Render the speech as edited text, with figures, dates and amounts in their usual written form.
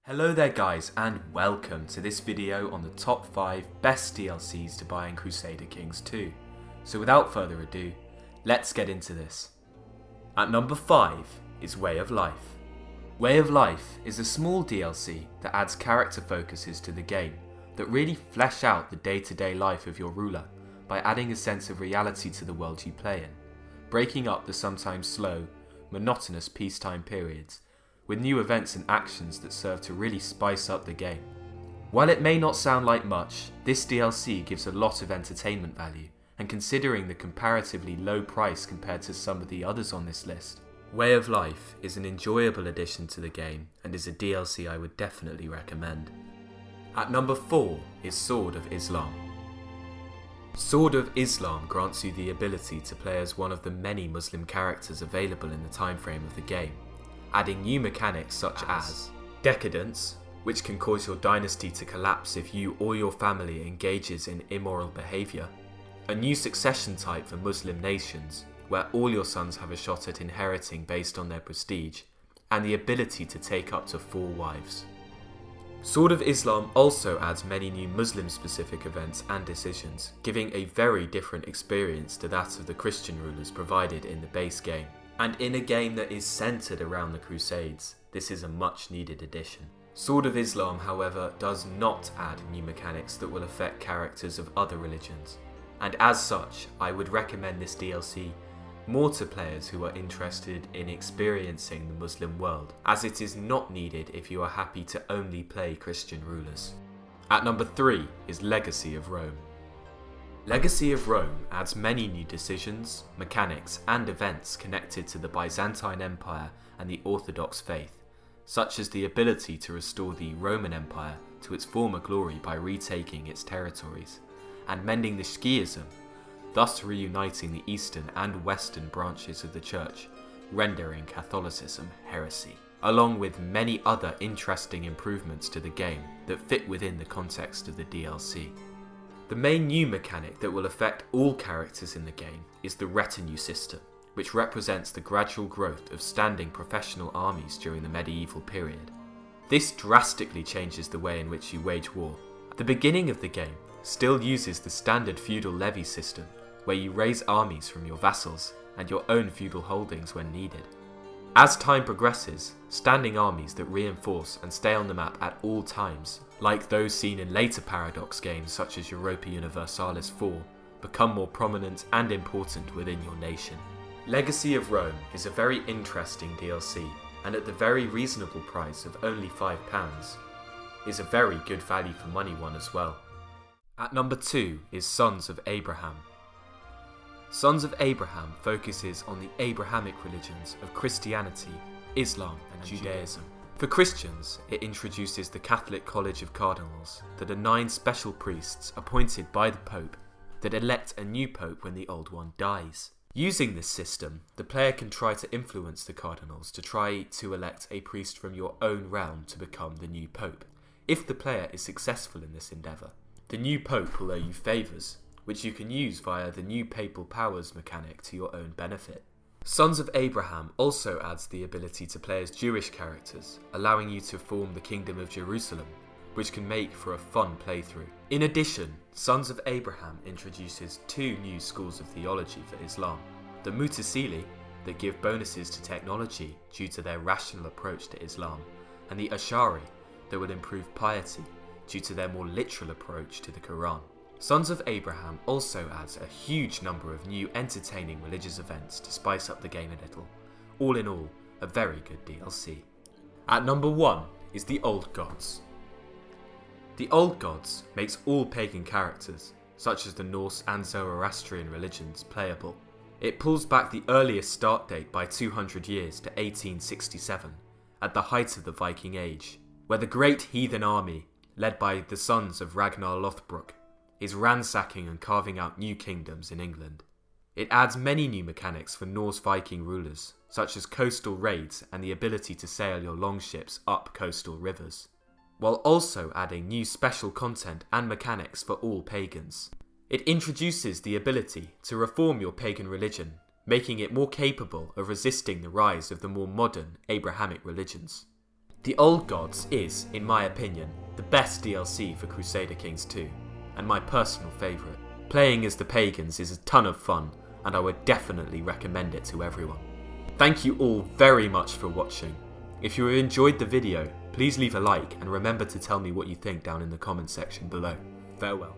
Hello there guys, and welcome to this video on the top 5 best DLCs to buy in Crusader Kings 2. So without further ado, let's get into this. At number 5 is Way of Life. Way of Life is a small DLC that adds character focuses to the game that really flesh out the day-to-day life of your ruler by adding a sense of reality to the world you play in, breaking up the sometimes slow, monotonous peacetime periods with new events and actions that serve to really spice up the game. While it may not sound like much, this DLC gives a lot of entertainment value, and considering the comparatively low price compared to some of the others on this list, Way of Life is an enjoyable addition to the game and is a DLC I would definitely recommend. At number 4 is Sword of Islam. Sword of Islam grants you the ability to play as one of the many Muslim characters available in the time frame of the game, adding new mechanics such as decadence, which can cause your dynasty to collapse if you or your family engages in immoral behaviour, a new succession type for Muslim nations, where all your sons have a shot at inheriting based on their prestige, and the ability to take up to 4 wives. Sword of Islam also adds many new Muslim-specific events and decisions, giving a very different experience to that of the Christian rulers provided in the base game. And in a game that is centred around the Crusades, this is a much needed addition. Sword of Islam, however, does not add new mechanics that will affect characters of other religions, and as such, I would recommend this DLC more to players who are interested in experiencing the Muslim world, as it is not needed if you are happy to only play Christian rulers. At number 3 is Legacy of Rome. Legacy of Rome adds many new decisions, mechanics, and events connected to the Byzantine Empire and the Orthodox faith, such as the ability to restore the Roman Empire to its former glory by retaking its territories, and mending the schism, thus reuniting the eastern and western branches of the church, rendering Catholicism heresy, along with many other interesting improvements to the game that fit within the context of the DLC. The main new mechanic that will affect all characters in the game is the retinue system, which represents the gradual growth of standing professional armies during the medieval period. This drastically changes the way in which you wage war. The beginning of the game still uses the standard feudal levy system, where you raise armies from your vassals and your own feudal holdings when needed. As time progresses, standing armies that reinforce and stay on the map at all times, like those seen in later Paradox games such as Europa Universalis 4, become more prominent and important within your nation. Legacy of Rome is a very interesting DLC, and at the very reasonable price of only £5, is a very good value for money one as well. At number 2 is Sons of Abraham. Sons of Abraham focuses on the Abrahamic religions of Christianity, Islam and Judaism. For Christians, it introduces the Catholic College of Cardinals, that are 9 special priests appointed by the Pope that elect a new Pope when the old one dies. Using this system, the player can try to influence the Cardinals to try to elect a priest from your own realm to become the new Pope. If the player is successful in this endeavour, the new Pope will owe you favours, which you can use via the new papal powers mechanic to your own benefit. Sons of Abraham also adds the ability to play as Jewish characters, allowing you to form the Kingdom of Jerusalem, which can make for a fun playthrough. In addition, Sons of Abraham introduces 2 new schools of theology for Islam: the Mutasili, that give bonuses to technology due to their rational approach to Islam, and the Ash'ari, that will improve piety due to their more literal approach to the Quran. Sons of Abraham also adds a huge number of new entertaining religious events to spice up the game a little. All in all, a very good DLC. At number 1 is the Old Gods. The Old Gods makes all pagan characters, such as the Norse and Zoroastrian religions, playable. It pulls back the earliest start date by 200 years to 1867, at the height of the Viking Age, where the great heathen army, led by the sons of Ragnar Lothbrok, is ransacking and carving out new kingdoms in England. It adds many new mechanics for Norse Viking rulers, such as coastal raids and the ability to sail your longships up coastal rivers, while also adding new special content and mechanics for all pagans. It introduces the ability to reform your pagan religion, making it more capable of resisting the rise of the more modern Abrahamic religions. The Old Gods is, in my opinion, the best DLC for Crusader Kings 2, and my personal favourite. Playing as the pagans is a ton of fun, and I would definitely recommend it to everyone. Thank you all very much for watching. If you enjoyed the video, please leave a like and remember to tell me what you think down in the comment section below. Farewell.